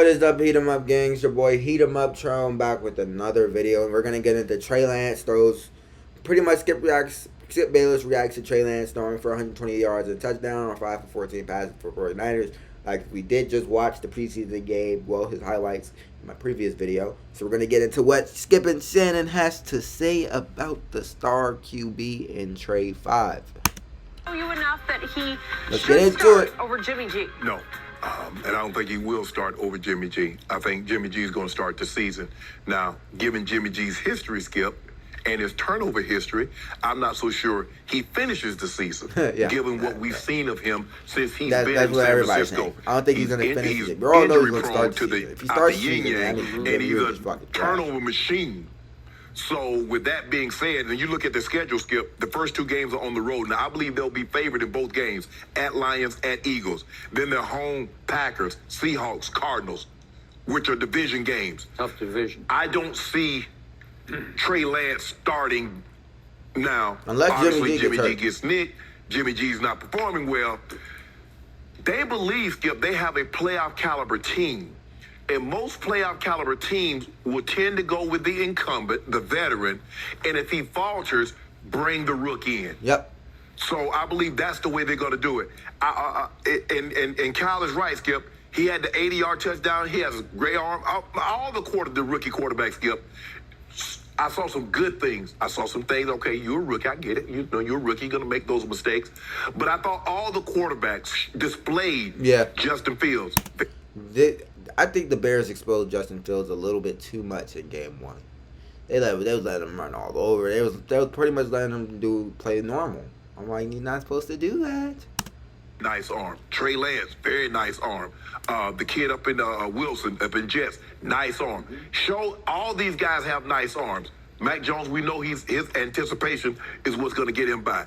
What is up, Heat 'em Up gangs? Your boy Heat 'em Up Trey. I'm back with another video, and we're gonna get into Trey Lance throws. Pretty much Skip Bayless reacts to Trey Lance throwing for 120 yards and a touchdown or 5 for 14 passes for 49ers. Like we did just watch the preseason game, well, his highlights in my previous video. So we're gonna get into what Skip and Shannon has to say about the star QB in Trey 5. You enough that he Let's should get into start it. over Jimmy G. No. And I don't think he will start over Jimmy G. I think Jimmy G is going to start the season. Now, given Jimmy G's history, Skip, and his turnover history, I'm not so sure he finishes the season, Yeah. given what we've seen of him since he's That's been in what San everybody's Francisco. saying. I don't think he's going to finish He's it. We all know he's going to injury-prone start to the season. the, If he starts the the season, yin-yang, then and he's just a fucking turnover machine. So with that being said, and you look at the schedule, Skip, the first two games are on the road. Now, I believe they'll be favored in both games, at Lions, at Eagles. Then they're home Packers, Seahawks, Cardinals, which are division games. Tough division. I don't see Trey Lance starting now. Unless obviously Jimmy G Jimmy G gets gets nicked, Jimmy G's not performing well. They believe, Skip, they have a playoff caliber team. And most playoff caliber teams will tend to go with the incumbent, the veteran, and if he falters, bring the rookie in. Yep. So I believe that's the way they're going to do it. And Kyle is right, Skip. He had the 80-yard touchdown. He has a great arm. All the rookie quarterbacks, Skip. I saw some good things. I saw some things. Okay, you're a rookie. I get it. You know, you're a rookie. You're going to make those mistakes. But I thought all the quarterbacks displayed Justin Fields. I think the Bears exposed Justin Fields a little bit too much in game one. They was letting him run all over. They was pretty much letting him play normal. I'm like, you're not supposed to do that. Nice arm. Trey Lance, very nice arm. The kid up in Wilson, up in Jets, nice arm. Show all these guys have nice arms. Mac Jones, we know his anticipation is what's going to get him by.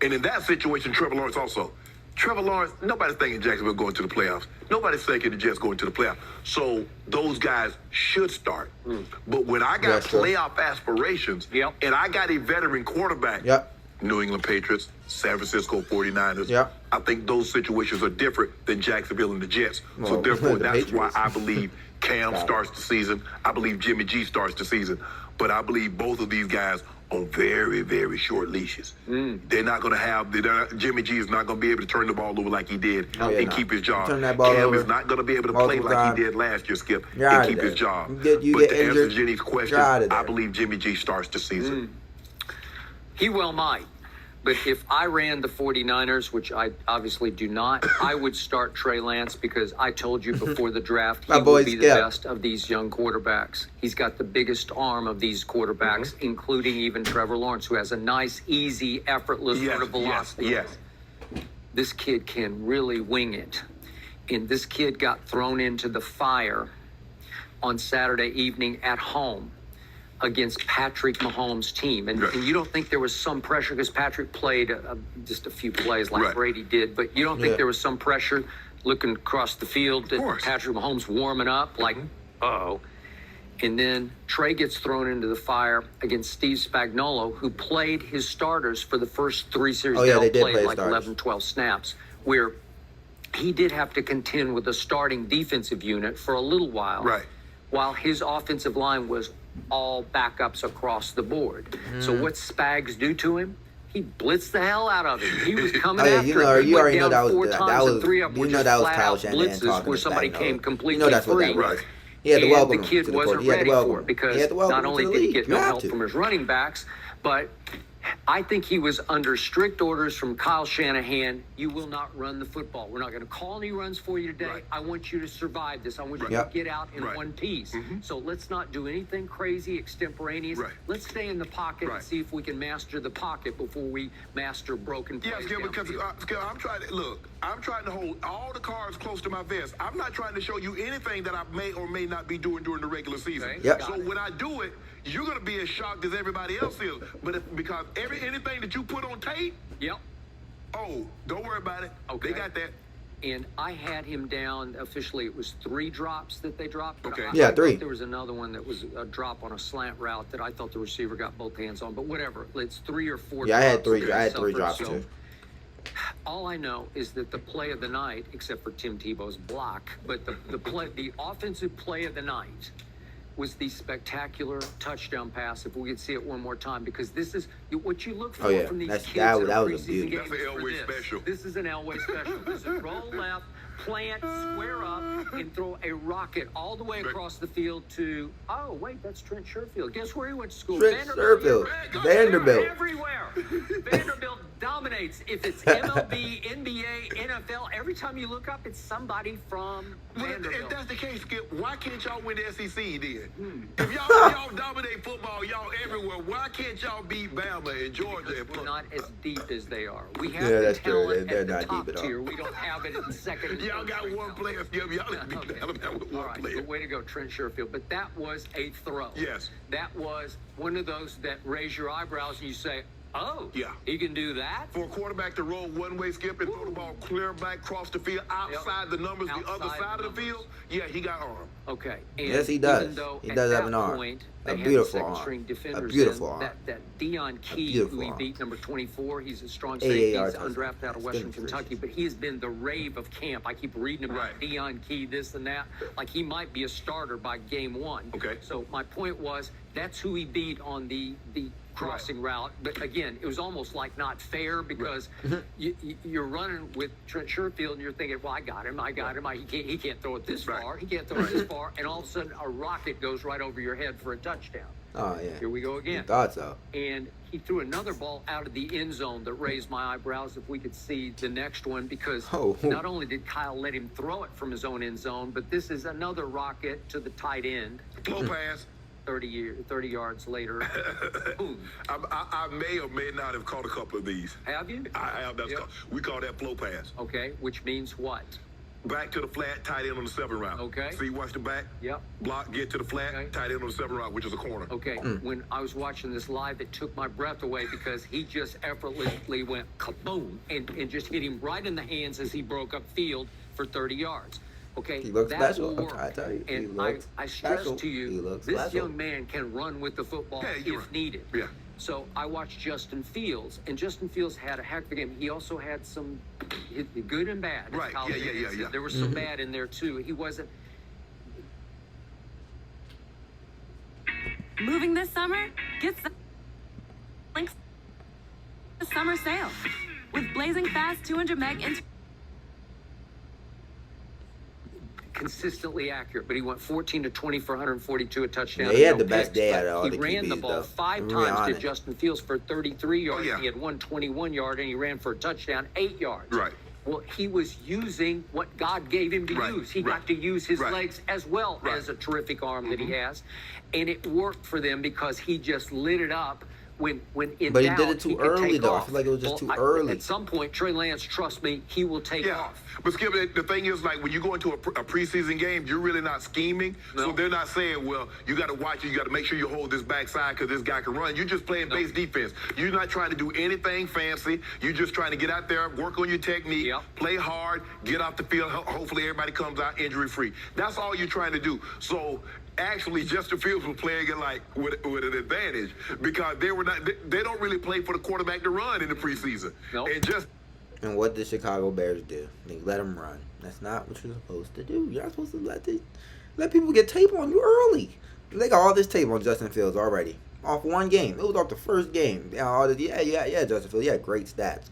And in that situation, Trevor Lawrence also. Trevor Lawrence, nobody's thinking Jacksonville going to the playoffs. Nobody's thinking the Jets going to the playoffs. So those guys should start. But when I got playoff aspirations, and I got a veteran quarterback, New England Patriots, San Francisco 49ers, I think those situations are different than Jacksonville and the Jets. Well, so therefore, that's Patriots. why I believe Cam starts the season. I believe Jimmy G starts the season. But I believe both of these guys on very, very short leashes. They're not going to have, Jimmy G is not going to be able to turn the ball over like he did and keep his job. Turn that ball Cam over is not going to be able to play like he did last year, Skip, and keep his job. You But get to answer injured, Jenny's question, I believe Jimmy G starts the season. He well might. But if I ran the 49ers, which I obviously do not, I would start Trey Lance because I told you before the draft he will be the best of these young quarterbacks. He's got the biggest arm of these quarterbacks, including even Trevor Lawrence, who has a nice, easy, effortless sort of velocity. This kid can really wing it. And this kid got thrown into the fire on Saturday evening at home against Patrick Mahomes' team. And you don't think there was some pressure because Patrick played just a few plays like Brady did, but you don't think there was some pressure looking across the field at Patrick Mahomes warming up like, uh-oh. And then Trey gets thrown into the fire against Steve Spagnuolo, who played his starters for the first three series. They all played like 11, 12 snaps, where he did have to contend with a starting defensive unit for a little while. While his offensive line was all backups across the board. So what Spags do to him? He blitzed the hell out of him. He was coming after him. He went down four times and three up were just flat-out blitzes where somebody came completely free. He had to welcome and the kid wasn't ready for it because not only did he get no help from his running backs, but I think he was under strict orders from Kyle Shanahan. You will not run the football. We're not going to call any runs for you today. I want you to survive this. I want you to get out in one piece. So let's not do anything crazy, extemporaneous. Let's stay in the pocket and see if we can master the pocket before we master broken plays. Because I'm trying to hold all the cards close to my vest. I'm not trying to show you anything that I may or may not be doing during the regular season. So when I do it, you're going to be as shocked as everybody else is. But because anything that you put on tape, oh, don't worry about it. They got that. And I had him down officially. It was 3 drops that they dropped. Yeah, 3. There was another one that was a drop on a slant route that I thought the receiver got both hands on. But whatever, it's 3 or 4. Yeah, I had 3. I had 3 drops too. all I know is that the play of the night, except for Tim Tebow's block, but the offensive play of the night was the spectacular touchdown pass. If we could see it one more time, because this is what you look for from these kids. That in a was a beauty. preseason game. That's an Elway special. This is an Elway special. This is roll left, plant, square up, and throw a rocket all the way across the field to, oh, wait, that's Trent Sherfield. Guess where he went to school? Trent Sherfield. Vanderbilt. Everywhere. Vanderbilt dominates. If it's MLB, NBA, NFL, every time you look up, it's somebody from Vanderbilt. If that's the case, Skip, why can't y'all win the SEC then? If y'all dominate football, y'all everywhere, why can't y'all beat Bama and Georgia? We're not as deep as they are. We have Yeah, the that's true. talent They're at the not top deep at all. tier. We don't have it in second. Y'all got one player, Skip. Y'all didn't beat Alabama with All one right, player. but way to go, Trent Sherfield. But that was a throw. Yes. That was one of those that raise your eyebrows and you say, oh, Yeah. he can do that? For a quarterback to roll one-way, Skip, and throw the ball clear back across the field, outside the numbers, the other Outside side the of the field, yeah, he got arm. Okay. And Yes, he does. even though He at does have that an arm. point, A they had beautiful the arm. second-string defenders A beautiful in. arm. That Deion Key, beautiful who he arm. beat, number 24, he's a strong 88 safety. He's yards undrafted out of touchdown. Western It's been Kentucky, but he has been the rave of camp. I keep reading about Right. Deion Key, this and that. Like he might be a starter by game one. Okay. So my point was, that's who he beat on the crossing route. But again, it was almost like not fair because you're running with Trent Sherfield and you're thinking, well, I got him. He can't throw it this far. He can't throw it this far. And all of a sudden, a rocket goes right over your head for a touchdown. Oh, yeah. Here we go You again. thought so. And he threw another ball out of the end zone that raised my eyebrows if we could see the next one, because not only did Kyle let him throw it from his own end zone, but this is another rocket to the tight end. Flow pass. 30 yards later. Boom. I may or may not have caught a couple of these. Have you? I have. Yep. We call that flow pass. Okay, which means what? Back to the flat, tight end on the 7 route. Okay. See, watch the back. Yep. Block, get to the flat, Okay. tight end on the 7 route, which is a corner. Okay, when I was watching this live, it took my breath away because he just effortlessly went kaboom and just hit him right in the hands as he broke up field for 30 yards. Okay, He looks that special. will work. I tell you, he And looks I stress special. to He you, looks this special. young man can run with the football Yeah, you're if right. needed. Yeah. So I watched Justin Fields, and Justin Fields had a heck of a game. He also had some good and bad. as Right. Kyle Yeah. said. There was some bad in there too. He wasn't. Moving this summer? Get some links to summer sale. With blazing fast 200 meg internet. Consistently accurate, but he went 14 to 20 for 142, a touchdown. Yeah, he had no the best picks, day but out of all he the ran the QBs, ball though. 5 Be times to honest. Justin Fields for 33 yards. yeah. He had 121 yard, and he ran for a touchdown, 8 yards. Right. Well, he was using what God gave him to Right, use. He right, got to use his right. legs as well Right. as a terrific arm that he has, and it worked for them because he just lit it up. When in But he doubt, did it too could early, take though. I off. feel like it was just too Well, early. At some point, Trey Lance, trust me, he will take Yeah, off. but Skip, the thing is, like, when you go into a preseason game, you're really not scheming. So No. they're not saying, well, you got to watch it, you got to make sure you hold this backside because this guy can run. You're just playing base defense. You're not trying to do anything fancy. You're just trying to get out there, work on your technique, Yep. play hard, get off the field. Hopefully everybody comes out injury-free. That's all you're trying to do. So actually, Justin Fields was playing it like with an advantage because they don't really play for the quarterback to run in the preseason. Nope. And just And what did Chicago Bears do? They let him run. That's not what you're supposed to do. You're not supposed to let people get tape on you early. They got all this tape on Justin Fields already. Off one game. It was off the first game. Yeah, Justin Fields. Yeah, great stats.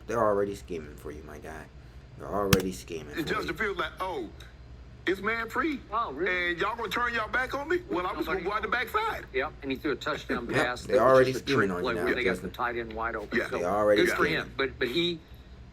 They're already scheming for you, my guy. They're already scheming for Justin you. Fields like, oh, it's man free. Oh, really? And y'all gonna turn y'all back on me? Well, I'm just gonna go out the backside. Yep, and he threw a touchdown Yeah, pass. they that was already just a scheming trick on you play now, where they got Justin. the tight end wide open. Yeah. So They already good for scheming. him. But he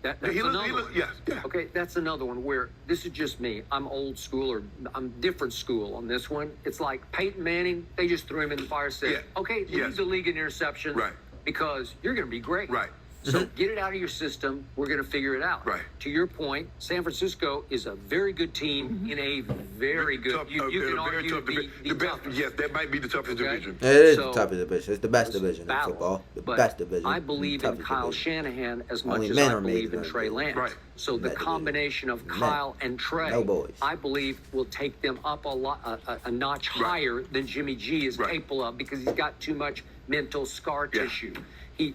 that's He another look, one. yeah. Okay, that's another one where this is just me. I'm old school, or I'm different school on this one. It's like Peyton Manning. They just threw him in the fire. Said, Yeah. okay, lead Yes. the league in interceptions, Right. because you're going to be great. Right. So get it out of your system. We're going to figure it out. Right. To your point, San Francisco is a very good team in a very good. Tough, You a can very argue tough division. the The best, toughest. yes, that might be the toughest Okay. division. It is So, the toughest division. It's the best division in battle. football. The But best division. I believe in toughest Kyle division. Shanahan as much Only as men I are made believe in in that Trey division. Lance. Right. So the That division. combination of Men. Kyle and Trey, No boys. I believe, will take them up a notch Right. higher than Jimmy G is Right. capable of, because he's got too much mental scar Yeah. tissue.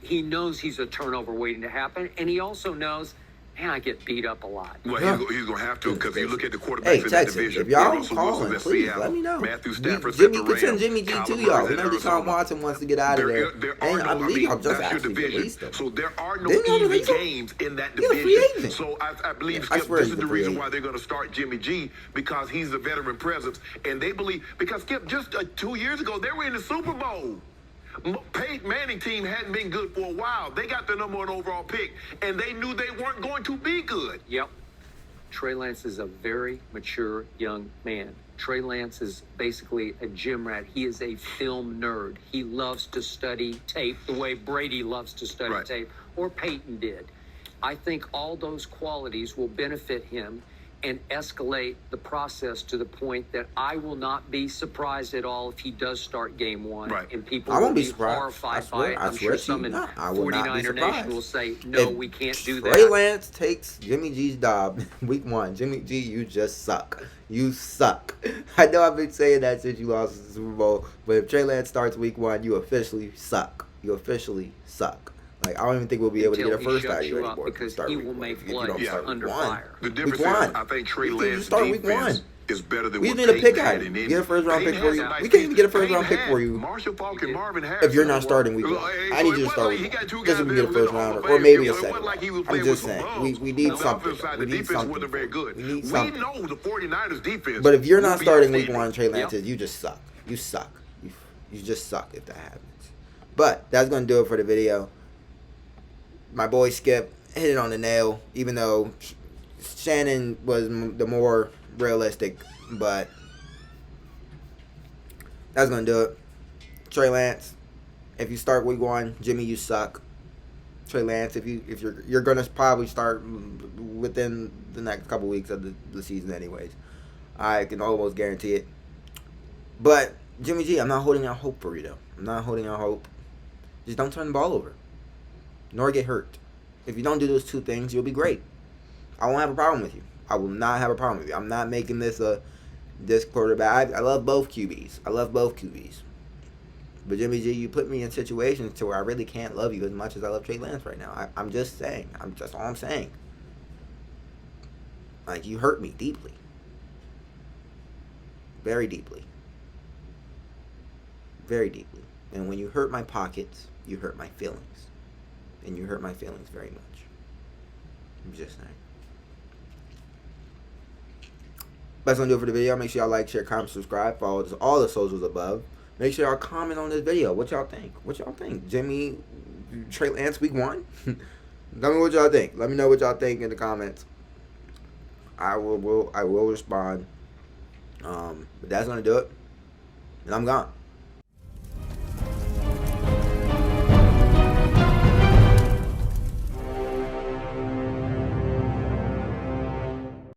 He knows he's a turnover waiting to happen, and he also knows, man, I get beat up a lot. Well, he's going to have to, because you look at the quarterbacks Hey, in that Texas, division. if y'all Russell calling, Wilson's at please Seattle, let me know. Matthew Stafford's Jimmy, at the could send Rams, Jimmy G Kyler to Murray's y'all. We at know Deshaun Arizona. Watson wants to get out of there. There And are I no, believe y'all just that's your actually division. released him. So there are no Didn't y'all easy release him? games in that He's a free division. agent. So I believe, I Skip, swear this he's is a the free reason agent. why they're going to start Jimmy G, because he's a veteran presence. And they believe, because Skip, just 2 years ago, they were in the Super Bowl. Peyton Manning team hadn't been good for a while. They got the #1 overall pick, and they knew they weren't going to be good. Yep. Trey Lance is a very mature young man. Trey Lance is basically a gym rat. He is a film nerd. He loves to study tape the way Brady loves to study tape, or Peyton did. I think all those qualities will benefit him and escalate the process to the point that I will not be surprised at all if he does start game one. Right. And people I will won't be be surprised. horrified by it. I'm sure some in I will not be 49er Nation surprised. will say, no, If we can't do Trey that. Lance takes Jimmy G's job week 1. Jimmy G, you just suck. You suck. I know I've been saying that since you lost the Super Bowl, but if Trey Lance starts week 1, you officially suck. You officially suck. Like, I don't even think we'll be able to get a Until he first out of shuts you you up, anymore. because Start he week will 1. make If you don't plays start week under 1. fire. The difference Week is, 1. I think Trey You Lance's start week defense 1. is better than We what need a Peyton pick had out. in Get Indy. a first round Peyton pick for has you. a nice We can't even get a first Peyton round pick had for you Marshall Falk and Marvin Harrison. if you're not starting week 1. I need you to start He week 1. got two Just so guys we can get a that first was in the Hall rounder, of or Fame. maybe a It wasn't second. like he was I'm playing just with some saying, bums. we need On the something. offensive side, We the need defense something. wasn't very good. We need We something. know the 49ers defense. But if you're will not be starting week outstanding. 1, Trey Lance, you just suck. You suck. You just suck if that happens. But that's going to do it for the video. My boy Skip hit it on the nail, even though Shannon was the more realistic. But that's going to do it. Trey Lance, if you start week 1, Jimmy, you suck. Trey Lance, if you're going to probably start within the next couple weeks of the season anyways. I can almost guarantee it. But Jimmy G, I'm not holding out hope for you, though. I'm not holding out hope. Just don't turn the ball over. Nor get hurt. If you don't do those two things, you'll be great. I won't have a problem with you. I will not have a problem with you. I'm not making this quarterback. I love both QBs. But Jimmy G, you put me in situations to where I really can't love you as much as I love Trey Lance right now. I'm just saying. That's all I'm saying. Like, you hurt me deeply. Very deeply. Very deeply. And when you hurt my pockets, you hurt my feelings. And you hurt my feelings very much. I'm just saying. That's going to do it for the video. Make sure y'all like, share, comment, subscribe. Follow all the socials above. Make sure y'all comment on this video. What y'all think? Jimmy, Trey Lance week 1? Tell me what y'all think. Let me know what y'all think in the comments. I will respond. But that's going to do it. And I'm gone.